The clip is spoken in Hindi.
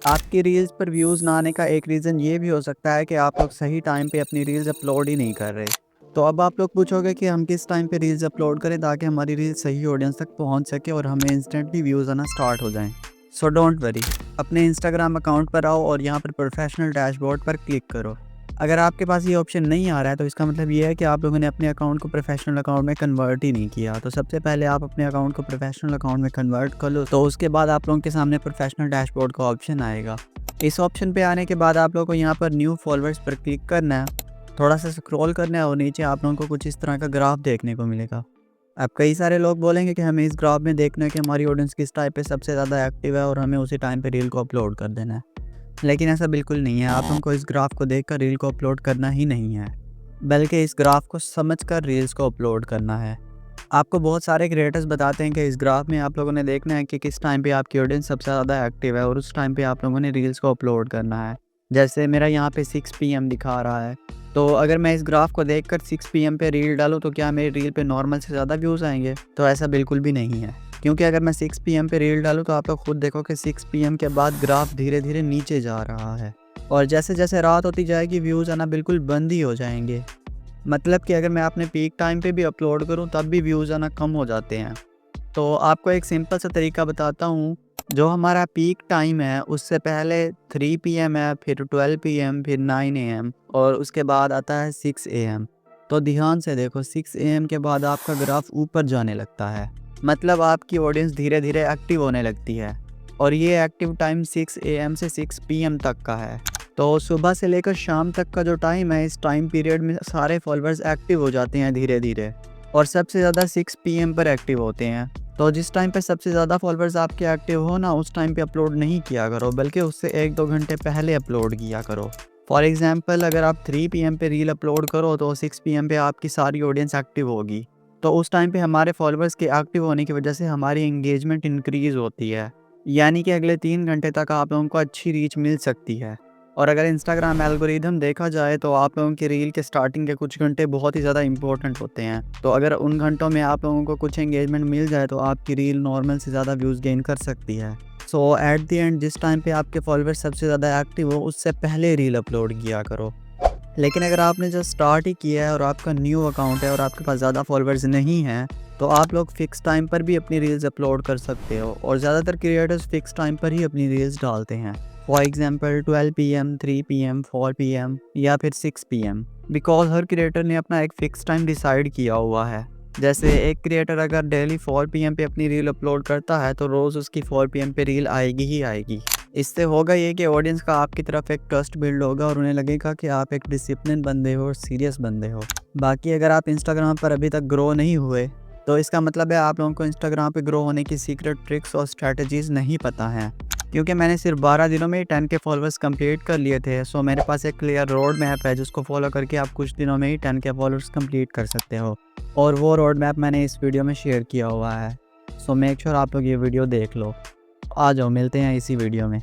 आपकी रील्स पर व्यूज़ ना आने का एक रीज़न ये भी हो सकता है कि आप लोग सही टाइम पे अपनी रील्स अपलोड ही नहीं कर रहे। तो अब आप लोग पूछोगे कि हम किस टाइम पे रील्स अपलोड करें ताकि हमारी रील्स सही ऑडियंस तक पहुंच सके और हमें इंस्टेंटली व्यूज़ आना स्टार्ट हो जाएं। सो डोंट वरी, अपने इंस्टाग्राम अकाउंट पर आओ और यहाँ पर प्रोफेशनल डैशबोर्ड पर क्लिक करो। अगर आपके पास ये ऑप्शन नहीं आ रहा है तो इसका मतलब ये है कि आप लोगों ने अपने अकाउंट को प्रोफेशनल अकाउंट में कन्वर्ट ही नहीं किया। तो सबसे पहले आप अपने अकाउंट को प्रोफेशनल अकाउंट में कन्वर्ट कर लो, तो उसके बाद आप लोगों के सामने प्रोफेशनल डैशबोर्ड का ऑप्शन आएगा। इस ऑप्शन पे आने के बाद आप लोगों को यहाँ पर न्यू फॉलोअर्स पर क्लिक करना है, थोड़ा सा स्क्रॉल करना है और नीचे आप लोगों को कुछ इस तरह का ग्राफ देखने को मिलेगा। अब कई सारे लोग बोलेंगे कि हमें इस ग्राफ में देखना है कि हमारी ऑडियंस किस टाइप पे सबसे ज़्यादा एक्टिव है और हमें उसी टाइम पे रील को अपलोड कर देना है। लेकिन ऐसा बिल्कुल नहीं है। आप लोगों को इस ग्राफ को देखकर रील को अपलोड करना ही नहीं है, बल्कि इस ग्राफ को समझकर रील्स को अपलोड करना है। आपको बहुत सारे क्रिएटर्स बताते हैं कि इस ग्राफ में आप लोगों ने देखना है कि किस टाइम पे आपकी ऑडियंस सबसे ज़्यादा एक्टिव है और उस टाइम पे आप लोगों ने रील्स को अपलोड करना है। जैसे मेरा यहाँ पे 6 PM दिखा रहा है, तो अगर मैं इस ग्राफ को देखकर 6 PM पे रील डालूँ तो क्या मेरी रील पे नॉर्मल से ज़्यादा व्यूज़ आएंगे? तो ऐसा बिल्कुल भी नहीं है, क्योंकि अगर मैं 6 PM पे रील डालूँ तो आप लोग खुद देखो कि 6 PM के बाद ग्राफ धीरे धीरे नीचे जा रहा है और जैसे जैसे रात होती जाएगी व्यूज़ आना बिल्कुल बंद ही हो जाएंगे। मतलब कि अगर मैं अपने पीक टाइम पे भी अपलोड करूं तब भी व्यूज़ आना कम हो जाते हैं। तो आपको एक सिंपल सा तरीका बताता हूं। जो हमारा पीक टाइम है उससे पहले 3 PM है, फिर 12 PM, फिर 9 AM और उसके बाद आता है 6 AM। तो ध्यान से देखो, 6 AM के बाद आपका ग्राफ ऊपर जाने लगता है, मतलब आपकी ऑडियंस धीरे धीरे एक्टिव होने लगती है और ये एक्टिव टाइम 6 AM से 6 PM तक का है। तो सुबह से लेकर शाम तक का जो टाइम है, इस टाइम पीरियड में सारे फॉलोअर्स एक्टिव हो जाते हैं धीरे धीरे और सबसे ज़्यादा 6 PM पर एक्टिव होते हैं। तो जिस टाइम पे सबसे ज़्यादा फॉलोअर्स आपके एक्टिव हो ना, उस टाइम पे अपलोड नहीं किया करो, बल्कि उससे 1-2 घंटे पहले अपलोड किया करो। फॉर एग्ज़ाम्पल, अगर आप 3 PM पे रील अपलोड करो तो 6 PM पे आपकी सारी ऑडियंस एक्टिव होगी। तो उस टाइम पे हमारे फॉलोअर्स के एक्टिव होने की वजह से हमारी एंगेजमेंट इंक्रीज़ होती है, यानी कि अगले 3 घंटे तक आप लोगों को अच्छी रीच मिल सकती है। और अगर इंस्टाग्राम एल्गोरिदम देखा जाए तो आप लोगों की रील के स्टार्टिंग के कुछ घंटे बहुत ही ज़्यादा इंपॉर्टेंट होते हैं। तो अगर उन घंटों में आप लोगों को कुछ एंगेजमेंट मिल जाए तो आपकी रील नॉर्मल से ज़्यादा व्यूज़ गेन कर सकती है। सो एट द एंड, जिस टाइम पे आपके फॉलोअर्स सबसे ज़्यादा एक्टिव हो उससे पहले रील अपलोड किया करो। लेकिन अगर आपने जस्ट स्टार्ट ही किया है और आपका न्यू अकाउंट है और आपके पास ज़्यादा फॉलोअर्स नहीं हैं, तो आप लोग फिक्स टाइम पर भी अपनी रील्स अपलोड कर सकते हो और ज़्यादातर क्रिएटर्स फिक्स टाइम पर ही अपनी रील्स डालते हैं। For example 12 PM, 3 PM, 4 PM या फिर 6 PM, बिकॉज हर क्रिएटर ने अपना एक फ़िक्स टाइम डिसाइड किया हुआ है। जैसे एक क्रिएटर अगर डेली 4 PM पे अपनी रील अपलोड करता है तो रोज़ उसकी 4 PM पे रील आएगी ही आएगी। इससे होगा ये कि ऑडियंस का आपकी तरफ एक ट्रस्ट बिल्ड होगा और उन्हें लगेगा कि आप एक डिसिप्लिन बंदे हो और सीरियस बंदे हो। बाकी अगर आप इंस्टाग्राम पर अभी तक ग्रो नहीं हुए तो इसका मतलब है आप लोगों को इंस्टाग्राम पे ग्रो होने की सीक्रेट ट्रिक्स और स्ट्रैटेजीज़ नहीं पता हैं, क्योंकि मैंने सिर्फ 12 दिनों में ही 10K फॉलोअर्स कंप्लीट कर लिए थे। सो मेरे पास एक क्लियर रोड मैप है जिसको फॉलो करके आप कुछ दिनों में ही 10K फॉलोअर्स कंप्लीट कर सकते हो और वो रोड मैप मैंने इस वीडियो में शेयर किया हुआ है। सो मेक श्योर आप लोग ये वीडियो देख लो। आ जाओ, मिलते हैं इसी वीडियो में।